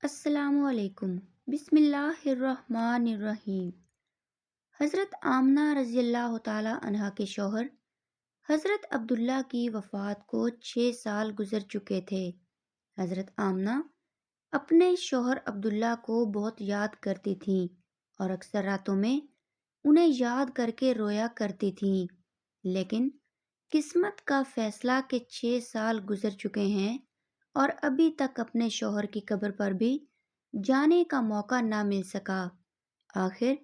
السلام علیکم۔ بسم اللہ الرحمن الرحیم۔ حضرت آمنہ رضی اللہ تعالی عنہا کے شوہر حضرت عبداللہ کی وفات کو 6 سال گزر چکے تھے۔ حضرت آمنہ اپنے شوہر عبداللہ کو بہت یاد کرتی تھیں اور اکثر راتوں میں انہیں یاد کر کے رویا کرتی تھیں، لیکن قسمت کا فیصلہ کہ 6 سال گزر چکے ہیں اور ابھی تک اپنے شوہر کی قبر پر بھی جانے کا موقع نہ مل سکا۔ آخر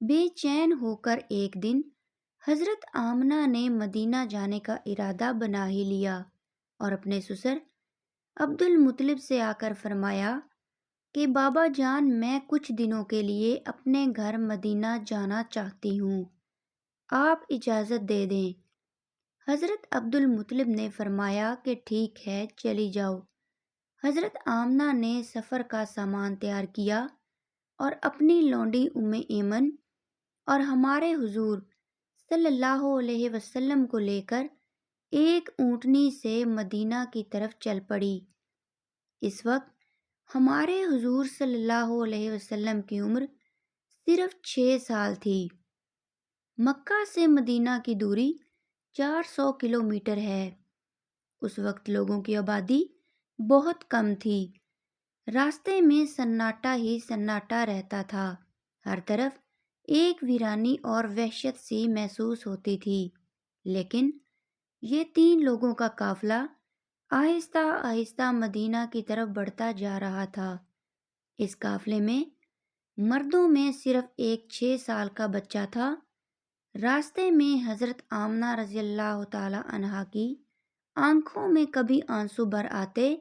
بے چین ہو کر ایک دن حضرت آمنہ نے مدینہ جانے کا ارادہ بنا ہی لیا اور اپنے سسر عبد المطلب سے آ کر فرمایا کہ بابا جان، میں کچھ دنوں کے لیے اپنے گھر مدینہ جانا چاہتی ہوں، آپ اجازت دے دیں۔ حضرت عبد المطلب نے فرمایا کہ ٹھیک ہے، چلی جاؤ۔ حضرت آمنہ نے سفر کا سامان تیار کیا اور اپنی لونڈی ایمن اور ہمارے حضور صلی اللہ علیہ وسلم کو لے کر ایک اونٹنی سے مدینہ کی طرف چل پڑی۔ اس وقت ہمارے حضور صلی اللہ علیہ وسلم کی عمر صرف 6 سال تھی۔ مکہ سے مدینہ کی دوری 400 کلومیٹر ہے۔ اس وقت لوگوں کی آبادی بہت کم تھی۔ راستے میں سناٹا ہی سناٹا رہتا تھا، ہر طرف ایک ویرانی اور وحشت سی محسوس ہوتی تھی۔ لیکن یہ 3 لوگوں کا قافلہ آہستہ آہستہ مدینہ کی طرف بڑھتا جا رہا تھا۔ اس قافلے میں مردوں میں صرف ایک 6 سال کا بچہ تھا۔ راستے میں حضرت آمنہ رضی اللہ تعالی عنہا کی آنکھوں میں کبھی آنسو بھر آتے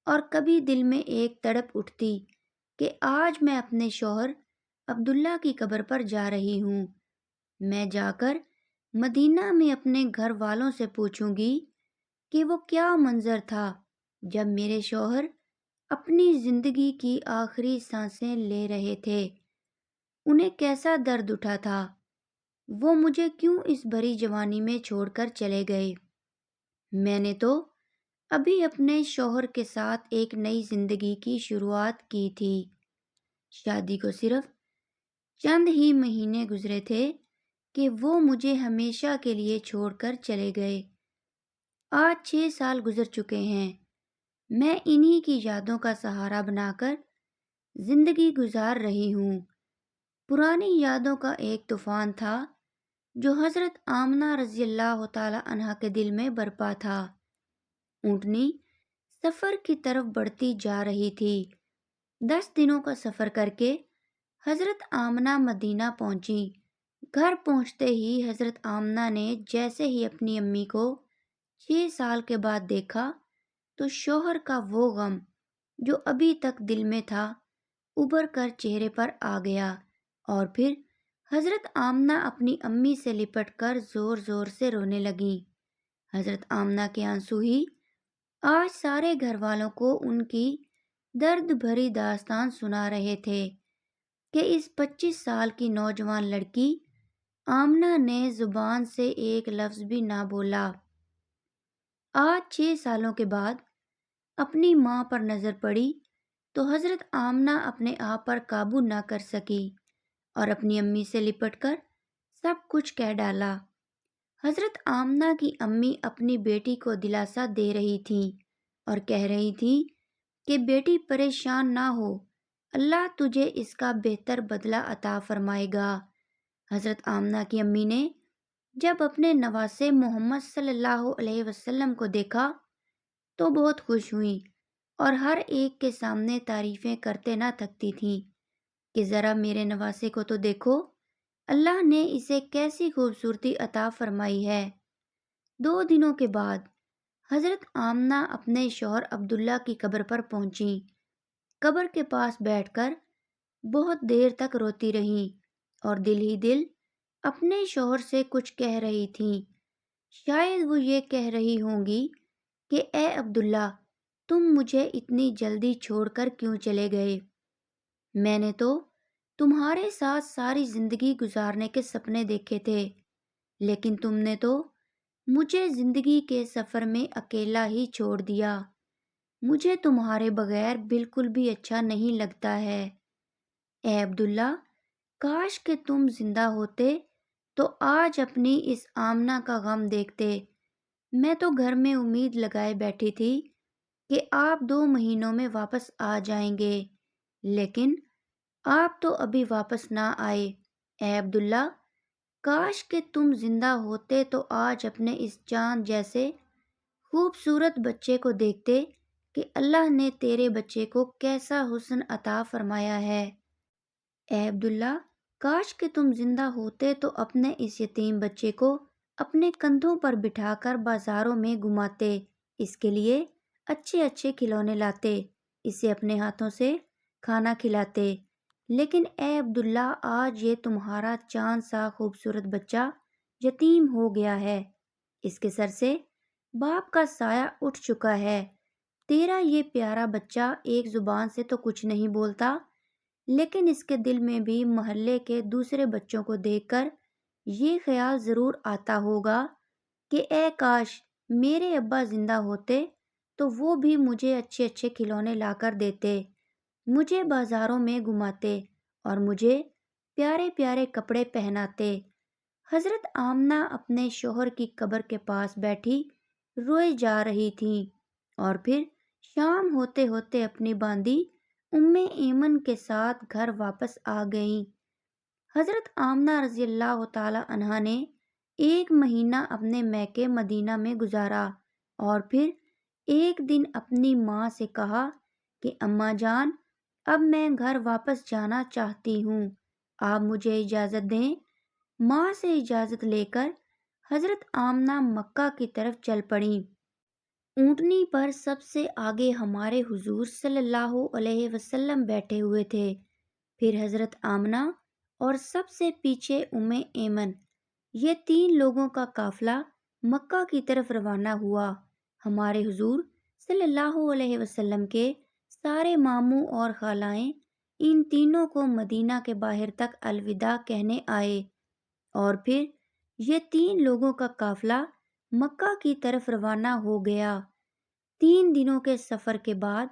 اور کبھی دل میں ایک تڑپ اٹھتی کہ آج میں اپنے شوہر عبداللہ کی قبر پر جا رہی ہوں۔ میں جا کر مدینہ میں اپنے گھر والوں سے پوچھوں گی کہ وہ کیا منظر تھا جب میرے شوہر اپنی زندگی کی آخری سانسیں لے رہے تھے، انہیں کیسا درد اٹھا تھا، وہ مجھے کیوں اس بھری جوانی میں چھوڑ کر چلے گئے۔ میں نے تو ابھی اپنے شوہر کے ساتھ ایک نئی زندگی کی شروعات کی تھی۔ شادی کو صرف چند ہی مہینے گزرے تھے کہ وہ مجھے ہمیشہ کے لیے چھوڑ کر چلے گئے۔ آج 6 سال گزر چکے ہیں۔ میں انہی کی یادوں کا سہارا بنا کر زندگی گزار رہی ہوں۔ پرانی یادوں کا ایک طوفان تھا جو حضرت آمنہ رضی اللہ تعالی عنہا کے دل میں برپا تھا۔ اونٹنی سفر کی طرف بڑھتی جا رہی تھی۔ 10 دنوں کا سفر کر کے حضرت آمنہ مدینہ پہنچی۔ گھر پہنچتے ہی حضرت آمنہ نے جیسے ہی اپنی امی کو 6 سال کے بعد دیکھا تو شوہر کا وہ غم جو ابھی تک دل میں تھا ابھر کر چہرے پر آ گیا، اور پھر حضرت آمنہ اپنی امی سے لپٹ کر زور زور سے رونے لگیں۔ حضرت آمنہ کے آنسو ہی آج سارے گھر والوں کو ان کی درد بھری داستان سنا رہے تھے کہ اس 25 سال کی نوجوان لڑکی آمنہ نے زبان سے ایک لفظ بھی نہ بولا۔ آج 6 سالوں کے بعد اپنی ماں پر نظر پڑی تو حضرت آمنہ اپنے آپ پر قابو نہ کر سکی اور اپنی امی سے لپٹ کر سب کچھ کہہ ڈالا۔ حضرت آمنہ کی امی اپنی بیٹی کو دلاسا دے رہی تھیں اور کہہ رہی تھیں کہ بیٹی پریشان نہ ہو، اللہ تجھے اس کا بہتر بدلہ عطا فرمائے گا۔ حضرت آمنہ کی امی نے جب اپنے نواسے محمد صلی اللہ علیہ وسلم کو دیکھا تو بہت خوش ہوئیں اور ہر ایک کے سامنے تعریفیں کرتے نہ تھکتی تھیں کہ ذرا میرے نواسے کو تو دیکھو، اللہ نے اسے کیسی خوبصورتی عطا فرمائی ہے۔ 2 دنوں کے بعد حضرت آمنہ اپنے شوہر عبداللہ کی قبر پر پہنچیں۔ قبر کے پاس بیٹھ کر بہت دیر تک روتی رہیں اور دل ہی دل اپنے شوہر سے کچھ کہہ رہی تھیں۔ شاید وہ یہ کہہ رہی ہوں گی کہ اے عبداللہ، تم مجھے اتنی جلدی چھوڑ کر کیوں چلے گئے؟ میں نے تو تمہارے ساتھ ساری زندگی گزارنے کے سپنے دیکھے تھے، لیکن تم نے تو مجھے زندگی کے سفر میں اکیلا ہی چھوڑ دیا۔ مجھے تمہارے بغیر بالکل بھی اچھا نہیں لگتا ہے۔ اے عبداللہ، کاش کہ تم زندہ ہوتے تو آج اپنی اس آمنہ کا غم دیکھتے۔ میں تو گھر میں امید لگائے بیٹھی تھی کہ آپ 2 مہینوں میں واپس آ جائیں گے، لیکن آپ تو ابھی واپس نہ آئے۔ اے عبداللہ، کاش کہ تم زندہ ہوتے تو آج اپنے اس چاند جیسے خوبصورت بچے کو دیکھتے کہ اللہ نے تیرے بچے کو کیسا حسن عطا فرمایا ہے۔ اے عبداللہ، کاش کہ تم زندہ ہوتے تو اپنے اس یتیم بچے کو اپنے کندھوں پر بٹھا کر بازاروں میں گھماتے، اس کے لیے اچھے اچھے کھلونے لاتے، اسے اپنے ہاتھوں سے کھانا کھلاتے۔ لیکن اے عبداللہ، آج یہ تمہارا چاند سا خوبصورت بچہ یتیم ہو گیا ہے، اس کے سر سے باپ کا سایہ اٹھ چکا ہے۔ تیرا یہ پیارا بچہ ایک زبان سے تو کچھ نہیں بولتا، لیکن اس کے دل میں بھی محلے کے دوسرے بچوں کو دیکھ کر یہ خیال ضرور آتا ہوگا کہ اے کاش میرے ابا زندہ ہوتے تو وہ بھی مجھے اچھے اچھے کھلونے لا کر دیتے، مجھے بازاروں میں گھماتے اور مجھے پیارے پیارے کپڑے پہناتے۔ حضرت آمنہ اپنے شوہر کی قبر کے پاس بیٹھی روئے جا رہی تھیں، اور پھر شام ہوتے ہوتے اپنی باندی ایمن کے ساتھ گھر واپس آ گئیں۔ حضرت آمنہ رضی اللہ تعالی عنہا نے 1 مہینہ اپنے میکے مدینہ میں گزارا، اور پھر ایک دن اپنی ماں سے کہا کہ اماں جان، اب میں گھر واپس جانا چاہتی ہوں، آپ مجھے اجازت دیں۔ ماں سے اجازت لے کر حضرت آمنہ مکہ کی طرف چل پڑیں۔ اونٹنی پر سب سے آگے ہمارے حضور صلی اللہ علیہ وسلم بیٹھے ہوئے تھے، پھر حضرت آمنہ اور سب سے پیچھے ایمن، یہ 3 لوگوں کا قافلہ مکہ کی طرف روانہ ہوا۔ ہمارے حضور صلی اللہ علیہ وسلم کے سارے ماموں اور خالائیں ان تینوں کو مدینہ کے باہر تک الوداع کہنے آئے، اور پھر یہ 3 لوگوں کا قافلہ مکہ کی طرف روانہ ہو گیا۔ 3 دنوں کے سفر کے بعد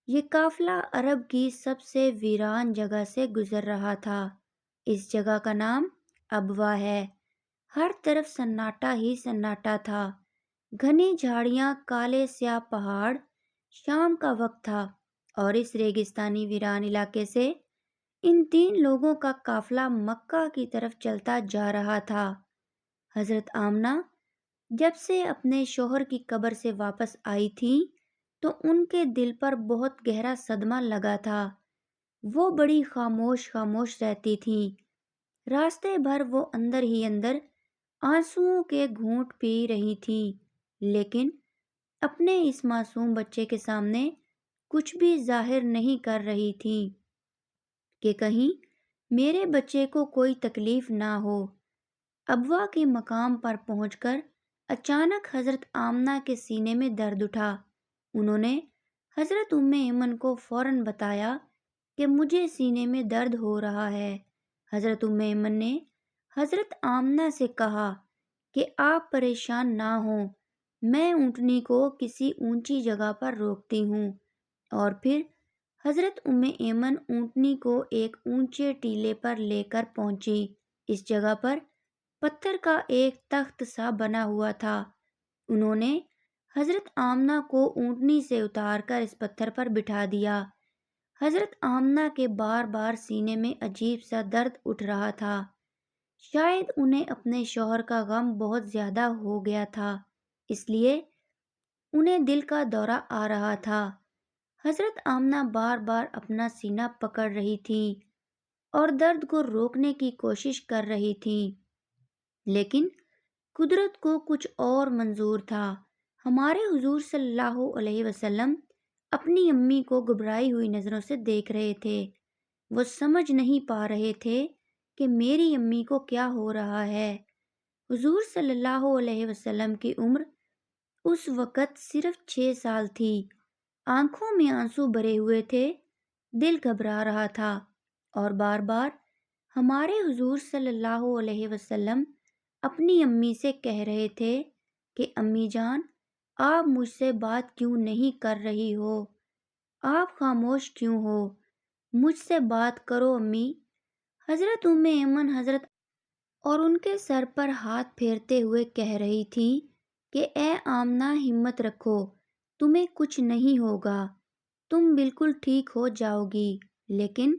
یہ قافلہ عرب کی سب سے ویران جگہ سے گزر رہا تھا۔ اس جگہ کا نام ابوا ہے۔ ہر طرف سناٹا ہی سناٹا تھا، گھنی جھاڑیاں، کالے سیاہ پہاڑ۔ شام کا وقت تھا اور اس ریگستانی ویران علاقے سے ان 3 لوگوں کا قافلہ مکہ کی طرف چلتا جا رہا تھا۔ حضرت آمنہ جب سے اپنے شوہر کی قبر سے واپس آئی تھیں تو ان کے دل پر بہت گہرا صدمہ لگا تھا۔ وہ بڑی خاموش خاموش رہتی تھیں، راستے بھر وہ اندر ہی اندر آنسوؤں کے گھونٹ پی رہی تھیں، لیکن اپنے اس معصوم بچے کے سامنے کچھ بھی ظاہر نہیں کر رہی تھیں کہ کہیں میرے بچے کو کوئی تکلیف نہ ہو۔ ابوا کے مقام پر پہنچ کر اچانک حضرت آمنہ کے سینے میں درد اٹھا۔ انہوں نے حضرت ایمن کو فوراً بتایا کہ مجھے سینے میں درد ہو رہا ہے۔ حضرت ایمن نے حضرت آمنہ سے کہا کہ آپ پریشان نہ ہوں، میں اونٹنی کو کسی اونچی جگہ پر روکتی ہوں، اور پھر حضرت ایمن اونٹنی کو ایک اونچے ٹیلے پر لے کر پہنچی۔ اس جگہ پر پتھر کا ایک تخت سا بنا ہوا تھا۔ انہوں نے حضرت آمنہ کو اونٹنی سے اتار کر اس پتھر پر بٹھا دیا۔ حضرت آمنہ کے بار بار سینے میں عجیب سا درد اٹھ رہا تھا، شاید انہیں اپنے شوہر کا غم بہت زیادہ ہو گیا تھا، اس لیے انہیں دل کا دورہ آ رہا تھا۔ حضرت آمنہ بار بار اپنا سینہ پکڑ رہی تھیں اور درد کو روکنے کی کوشش کر رہی تھیں، لیکن قدرت کو کچھ اور منظور تھا۔ ہمارے حضور صلی اللہ علیہ وسلم اپنی امی کو گھبرائی ہوئی نظروں سے دیکھ رہے تھے۔ وہ سمجھ نہیں پا رہے تھے کہ میری امی کو کیا ہو رہا ہے۔ حضور صلی اللہ علیہ وسلم کی عمر اس وقت صرف 6 سال تھی، آنکھوں میں آنسو بھرے ہوئے تھے، دل گھبرا رہا تھا، اور بار بار ہمارے حضور صلی اللہ علیہ وسلم اپنی امی سے کہہ رہے تھے کہ امی جان، آپ مجھ سے بات کیوں نہیں کر رہی ہو؟ آپ خاموش کیوں ہو؟ مجھ سے بات کرو امی۔ حضرت ایمن حضرت اور ان کے سر پر ہاتھ پھیرتے ہوئے کہہ رہی تھی کہ اے آمنہ، ہمت رکھو، تمہیں کچھ نہیں ہوگا، تم بالکل ٹھیک ہو جاؤ گی۔ لیکن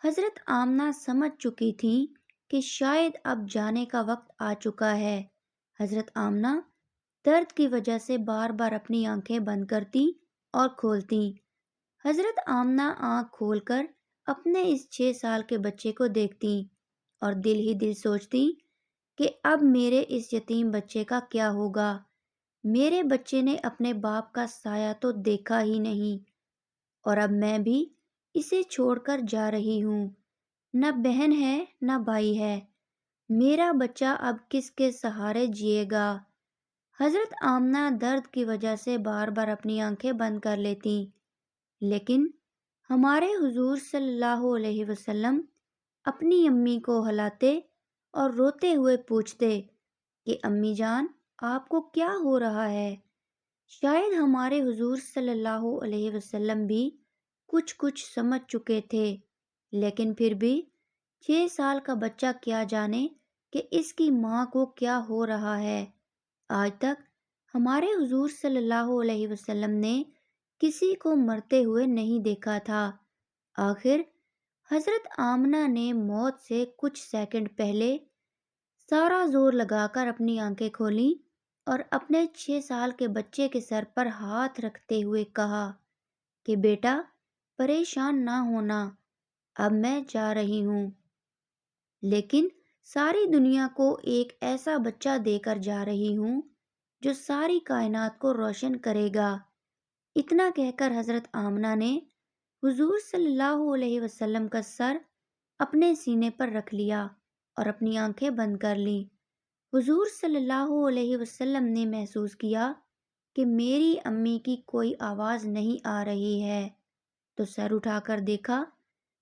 حضرت آمنہ سمجھ چکی تھیں کہ شاید اب جانے کا وقت آ چکا ہے۔ حضرت آمنہ درد کی وجہ سے بار بار اپنی آنکھیں بند کرتی اور کھولتی۔ حضرت آمنہ آنکھ کھول کر اپنے اس 6 سال کے بچے کو دیکھتی اور دل ہی دل سوچتی کہ اب میرے اس یتیم بچے کا کیا ہوگا؟ میرے بچے نے اپنے باپ کا سایہ تو دیکھا ہی نہیں، اور اب میں بھی اسے چھوڑ کر جا رہی ہوں۔ نہ بہن ہے نہ بھائی ہے، میرا بچہ اب کس کے سہارے جیے گا؟ حضرت آمنہ درد کی وجہ سے بار بار اپنی آنکھیں بند کر لیتی، لیکن ہمارے حضور صلی اللہ علیہ وسلم اپنی امی کو ہلاتے اور روتے ہوئے پوچھتے کہ امی جان، آپ کو کیا ہو رہا ہے؟ شاید ہمارے حضور صلی اللہ علیہ وسلم بھی کچھ سمجھ چکے تھے، لیکن پھر بھی 6 سال کا بچہ کیا جانے کہ اس کی ماں کو کیا ہو رہا ہے۔ آج تک ہمارے حضور صلی اللہ علیہ وسلم نے کسی کو مرتے ہوئے نہیں دیکھا تھا۔ آخر حضرت آمنہ نے موت سے کچھ سیکنڈ پہلے سارا زور لگا کر اپنی آنکھیں کھولیں اور اپنے 6 سال کے بچے کے سر پر ہاتھ رکھتے ہوئے کہا کہ بیٹا، پریشان نہ ہونا، اب میں جا رہی ہوں، لیکن ساری دنیا کو ایک ایسا بچہ دے کر جا رہی ہوں جو ساری کائنات کو روشن کرے گا۔ اتنا کہہ کر حضرت آمنہ نے حضور صلی اللہ علیہ وسلم کا سر اپنے سینے پر رکھ لیا اور اپنی آنکھیں بند کر لیں۔ حضور صلی اللہ علیہ وسلم نے محسوس کیا کہ میری امی کی کوئی آواز نہیں آ رہی ہے، تو سر اٹھا کر دیکھا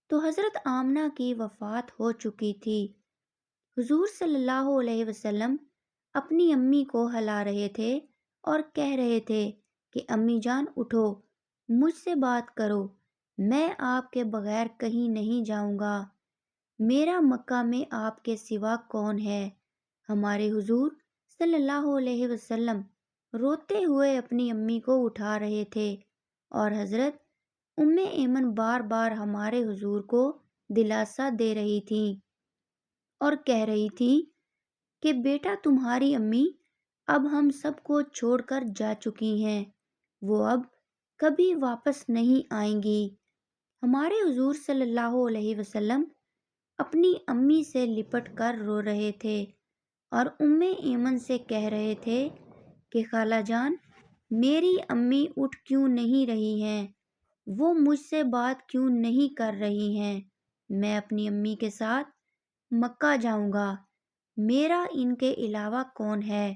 تو حضرت آمنہ کی وفات ہو چکی تھی۔ حضور صلی اللہ علیہ وسلم اپنی امی کو ہلا رہے تھے اور کہہ رہے تھے کہ امی جان اٹھو، مجھ سے بات کرو، میں آپ کے بغیر کہیں نہیں جاؤں گا، میرا مکہ میں آپ کے سوا کون ہے؟ ہمارے حضور صلی اللہ علیہ وسلم روتے ہوئے اپنی امی کو اٹھا رہے تھے، اور حضرت ایمن بار بار ہمارے حضور کو دلاسا دے رہی تھیں اور کہہ رہی تھی کہ بیٹا، تمہاری امی اب ہم سب کو چھوڑ کر جا چکی ہیں، وہ اب کبھی واپس نہیں آئیں گی۔ ہمارے حضور صلی اللہ علیہ وسلم اپنی امی سے لپٹ کر رو رہے تھے اور ایمن سے کہہ رہے تھے کہ خالہ جان، میری امی اٹھ کیوں نہیں رہی ہیں؟ وہ مجھ سے بات کیوں نہیں کر رہی ہیں؟ میں اپنی امی کے ساتھ مکہ جاؤں گا، میرا ان کے علاوہ کون ہے؟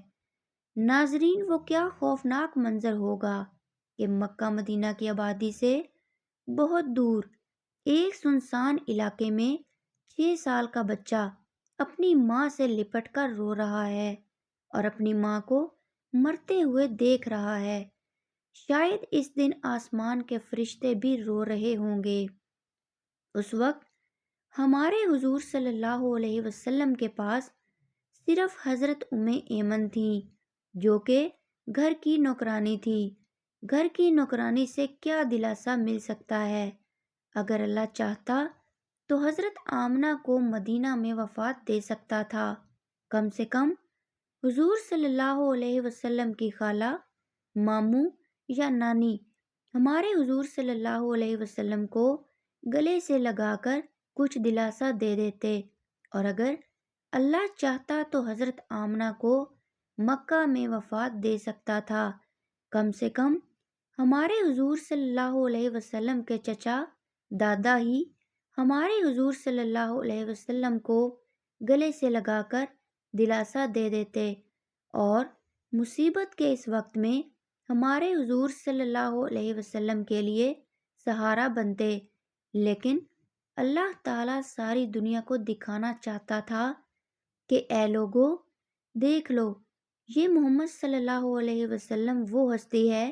ناظرین، وہ کیا خوفناک منظر ہوگا کہ مکہ مدینہ کی آبادی سے بہت دور ایک سنسان علاقے میں 6 سال کا بچہ اپنی ماں سے لپٹ کر رو رہا ہے اور اپنی ماں کو مرتے ہوئے دیکھ رہا ہے۔ شاید اس دن آسمان کے فرشتے بھی رو رہے ہوں گے۔ اس وقت ہمارے حضور صلی اللہ علیہ وسلم کے پاس صرف حضرت ایمن تھیں، جو کہ گھر کی نوکرانی تھی۔ گھر کی نوکرانی سے کیا دلاسا مل سکتا ہے؟ اگر اللہ چاہتا تو حضرت آمنہ کو مدینہ میں وفات دے سکتا تھا۔ کم سے کم حضور صلی اللہ علیہ وسلم کی خالہ، ماموں یا نانی ہمارے حضور صلی اللہ علیہ وسلم کو گلے سے لگا کر کچھ دلاسا دے دیتے، اور اگر اللہ چاہتا تو حضرت آمنہ کو مکہ میں وفات دے سکتا تھا۔ کم سے کم ہمارے حضور صلی اللہ علیہ وسلم کے چچا دادا ہی ہمارے حضور صلی اللہ علیہ وسلم کو گلے سے لگا کر دلاسا دے دیتے اور مصیبت کے اس وقت میں ہمارے حضور صلی اللہ علیہ وسلم کے لیے سہارا بنتے۔ لیکن اللہ تعالیٰ ساری دنیا کو دکھانا چاہتا تھا کہ اے لوگو، دیکھ لو، یہ محمد صلی اللہ علیہ وسلم وہ ہستی ہے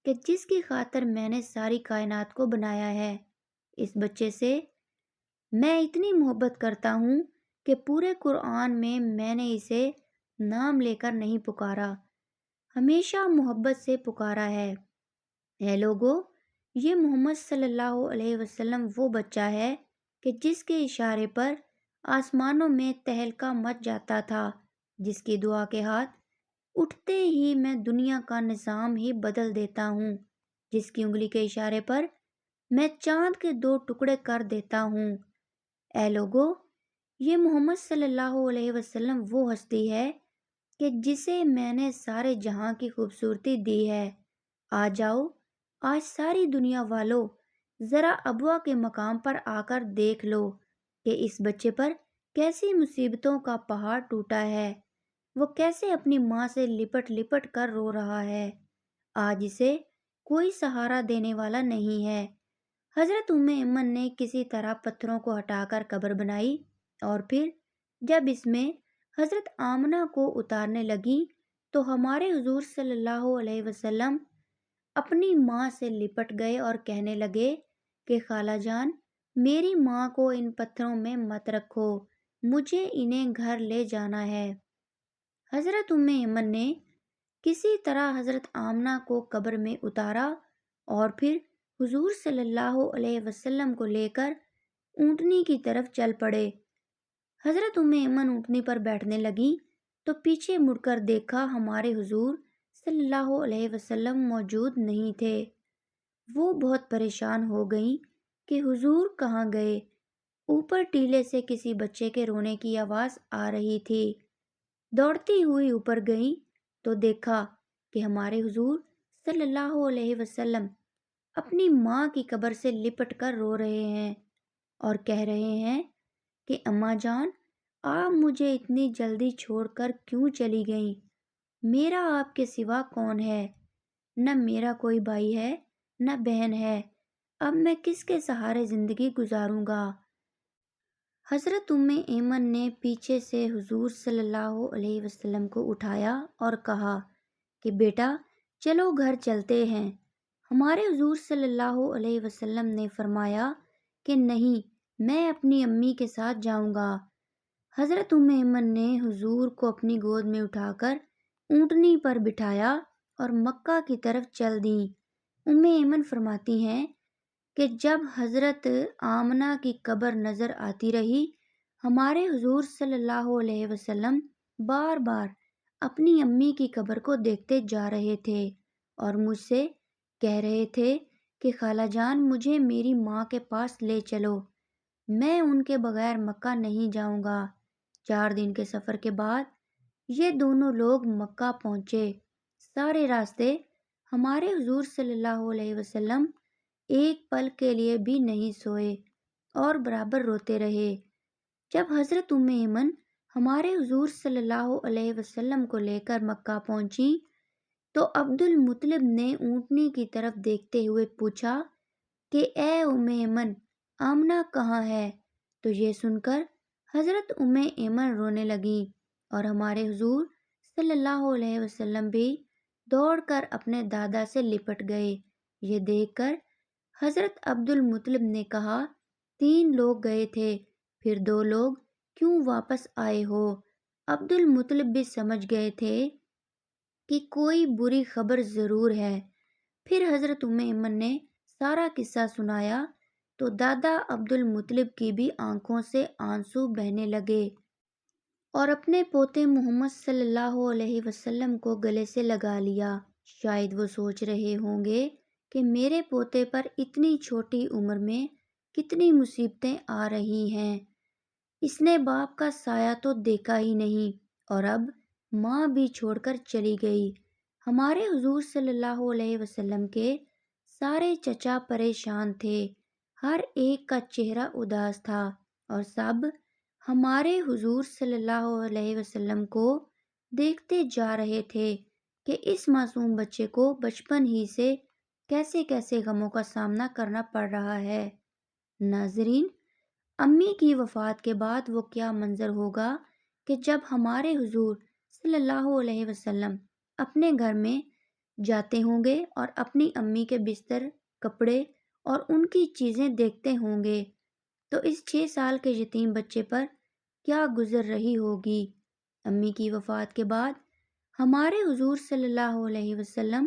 کہ جس کی خاطر میں نے ساری کائنات کو بنایا ہے۔ اس بچے سے میں اتنی محبت کرتا ہوں کہ پورے قرآن میں نے اسے نام لے کر نہیں پکارا، ہمیشہ محبت سے پکارا ہے۔ اے لوگو، یہ محمد صلی اللہ علیہ وسلم وہ بچہ ہے کہ جس کے اشارے پر آسمانوں میں تہلکا مچ جاتا تھا، جس کی دعا کے ہاتھ اٹھتے ہی میں دنیا کا نظام ہی بدل دیتا ہوں، جس کی انگلی کے اشارے پر میں چاند کے 2 ٹکڑے کر دیتا ہوں۔ اے لوگو، یہ محمد صلی اللہ علیہ وسلم وہ ہستی ہے کہ جسے میں نے سارے جہاں کی خوبصورتی دی ہے۔ آ جاؤ، آج ساری دنیا والو ذرا ابوا کے مقام پر آ کر دیکھ لو کہ اس بچے پر کیسی مصیبتوں کا پہاڑ ٹوٹا ہے، وہ کیسے اپنی ماں سے لپٹ لپٹ کر رو رہا ہے۔ آج اسے کوئی سہارا دینے والا نہیں ہے۔ حضرت ایمن نے کسی طرح پتھروں کو ہٹا کر قبر بنائی، اور پھر جب اس میں حضرت آمنہ کو اتارنے لگی تو ہمارے حضور صلی اللہ علیہ وسلم اپنی ماں سے لپٹ گئے اور کہنے لگے کہ خالہ جان، میری ماں کو ان پتھروں میں مت رکھو، مجھے انہیں گھر لے جانا ہے۔ حضرت ایمن نے کسی طرح حضرت آمنہ کو قبر میں اتارا اور پھر حضور صلی اللہ علیہ وسلم کو لے کر اونٹنی کی طرف چل پڑے۔ حضرت ایمن اونٹنی پر بیٹھنے لگی تو پیچھے مڑ کر دیکھا، ہمارے حضور صلی اللہ علیہ وسلم موجود نہیں تھے۔ وہ بہت پریشان ہو گئیں کہ حضور کہاں گئے۔ اوپر ٹیلے سے کسی بچے کے رونے کی آواز آ رہی تھی۔ دوڑتی ہوئی اوپر گئیں تو دیکھا کہ ہمارے حضور صلی اللہ علیہ وسلم اپنی ماں کی قبر سے لپٹ کر رو رہے ہیں اور کہہ رہے ہیں کہ اماں جان، آپ مجھے اتنی جلدی چھوڑ کر کیوں چلی گئیں؟ میرا آپ کے سوا کون ہے؟ نہ میرا کوئی بھائی ہے، نہ بہن ہے، اب میں کس کے سہارے زندگی گزاروں گا؟ حضرت ایمن نے پیچھے سے حضور صلی اللہ علیہ وسلم کو اٹھایا اور کہا کہ بیٹا چلو گھر چلتے ہیں۔ ہمارے حضور صلی اللہ علیہ وسلم نے فرمایا کہ نہیں، میں اپنی امی کے ساتھ جاؤں گا۔ حضرت ایمن نے حضور کو اپنی گود میں اٹھا کر اونٹنی پر بٹھایا اور مکہ کی طرف چل دیں۔ ایمن فرماتی ہیں کہ جب حضرت آمنہ کی قبر نظر آتی رہی، ہمارے حضور صلی اللہ علیہ وسلم بار بار اپنی امی کی قبر کو دیکھتے جا رہے تھے اور مجھ سے کہہ رہے تھے کہ خالہ جان، مجھے میری ماں کے پاس لے چلو، میں ان کے بغیر مکہ نہیں جاؤں گا۔ 4 دن کے سفر کے بعد یہ دونوں لوگ مکہ پہنچے۔ سارے راستے ہمارے حضور صلی اللہ علیہ وسلم ایک پل کے لیے بھی نہیں سوئے اور برابر روتے رہے۔ جب حضرت ایمن ہمارے حضور صلی اللہ علیہ وسلم کو لے کر مکہ پہنچی تو عبد المطلب نے اونٹنی کی طرف دیکھتے ہوئے پوچھا کہ اے ایمن، آمنہ کہاں ہے؟ تو یہ سن کر حضرت ایمن رونے لگیں اور ہمارے حضور صلی اللہ علیہ وسلم بھی دوڑ کر اپنے دادا سے لپٹ گئے۔ یہ دیکھ کر حضرت عبد المطلب نے کہا، 3 لوگ گئے تھے، پھر 2 لوگ کیوں واپس آئے ہو؟ عبد المطلب بھی سمجھ گئے تھے کہ کوئی بری خبر ضرور ہے۔ پھر حضرت ایمن نے سارا قصہ سنایا تو دادا عبد المطلب کی بھی آنکھوں سے آنسو بہنے لگے اور اپنے پوتے محمد صلی اللہ علیہ وسلم کو گلے سے لگا لیا۔ شاید وہ سوچ رہے ہوں گے کہ میرے پوتے پر اتنی چھوٹی عمر میں کتنی مصیبتیں آ رہی ہیں، اس نے باپ کا سایہ تو دیکھا ہی نہیں اور اب ماں بھی چھوڑ کر چلی گئی۔ ہمارے حضور صلی اللہ علیہ وسلم کے سارے چچا پریشان تھے، ہر ایک کا چہرہ اداس تھا اور سب ہمارے حضور صلی اللہ علیہ وسلم کو دیکھتے جا رہے تھے کہ اس معصوم بچے کو بچپن ہی سے کیسے کیسے غموں کا سامنا کرنا پڑ رہا ہے۔ ناظرین، امی کی وفات کے بعد وہ کیا منظر ہوگا کہ جب ہمارے حضور صلی اللہ علیہ وسلم اپنے گھر میں جاتے ہوں گے اور اپنی امی کے بستر، کپڑے اور ان کی چیزیں دیکھتے ہوں گے تو اس 6 سال کے یتیم بچے پر کیا گزر رہی ہوگی۔ امی کی وفات کے بعد ہمارے حضور صلی اللہ علیہ وسلم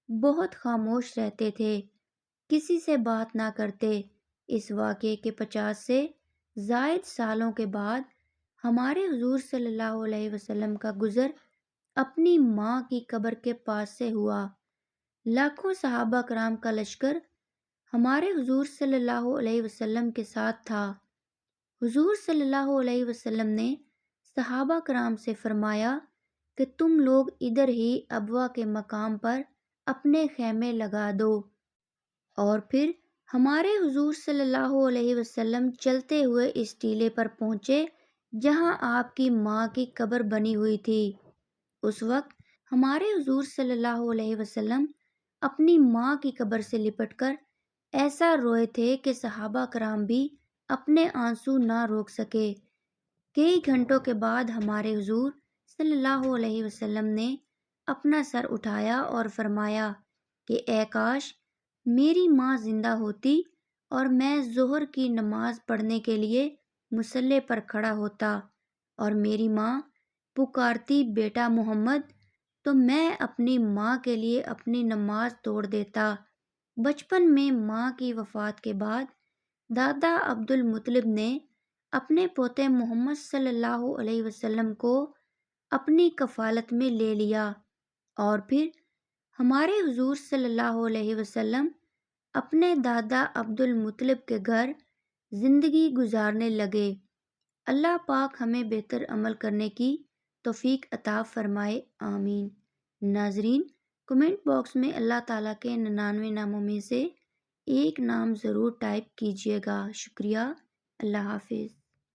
بہت خاموش رہتے تھے، کسی سے بات نہ کرتے۔ اس واقعے کے 50 سے زائد سالوں کے بعد ہمارے حضور صلی اللہ علیہ وسلم کا گزر اپنی ماں کی قبر کے پاس سے ہوا۔ لاکھوں صحابہ کرام کا لشکر ہمارے حضور صلی اللہ علیہ وسلم کے ساتھ تھا۔ حضور صلی اللہ علیہ وسلم نے صحابہ کرام سے فرمایا کہ تم لوگ ادھر ہی ابوا کے مقام پر اپنے خیمے لگا دو، اور پھر ہمارے حضور صلی اللہ علیہ وسلم چلتے ہوئے اس ٹیلے پر پہنچے جہاں آپ کی ماں کی قبر بنی ہوئی تھی۔ اس وقت ہمارے حضور صلی اللہ علیہ وسلم اپنی ماں کی قبر سے لپٹ کر ایسا روئے تھے کہ صحابہ کرام بھی اپنے آنسو نہ روک سکے۔ کئی گھنٹوں کے بعد ہمارے حضور صلی اللہ علیہ وسلم نے اپنا سر اٹھایا اور فرمایا کہ اے کاش میری ماں زندہ ہوتی اور میں ظہر کی نماز پڑھنے کے لیے مصلی پر کھڑا ہوتا اور میری ماں پکارتی بیٹا محمد، تو میں اپنی ماں کے لیے اپنی نماز توڑ دیتا۔ بچپن میں ماں کی وفات کے بعد دادا عبد المطلب نے اپنے پوتے محمد صلی اللہ علیہ وسلم کو اپنی کفالت میں لے لیا، اور پھر ہمارے حضور صلی اللہ علیہ وسلم اپنے دادا عبد المطلب کے گھر زندگی گزارنے لگے۔ اللہ پاک ہمیں بہتر عمل کرنے کی توفیق عطا فرمائے، آمین۔ ناظرین، کمنٹ باکس میں اللہ تعالیٰ کے 99 ناموں میں سے ایک نام ضرور ٹائپ کیجیے گا۔ شکریہ۔ اللہ حافظ۔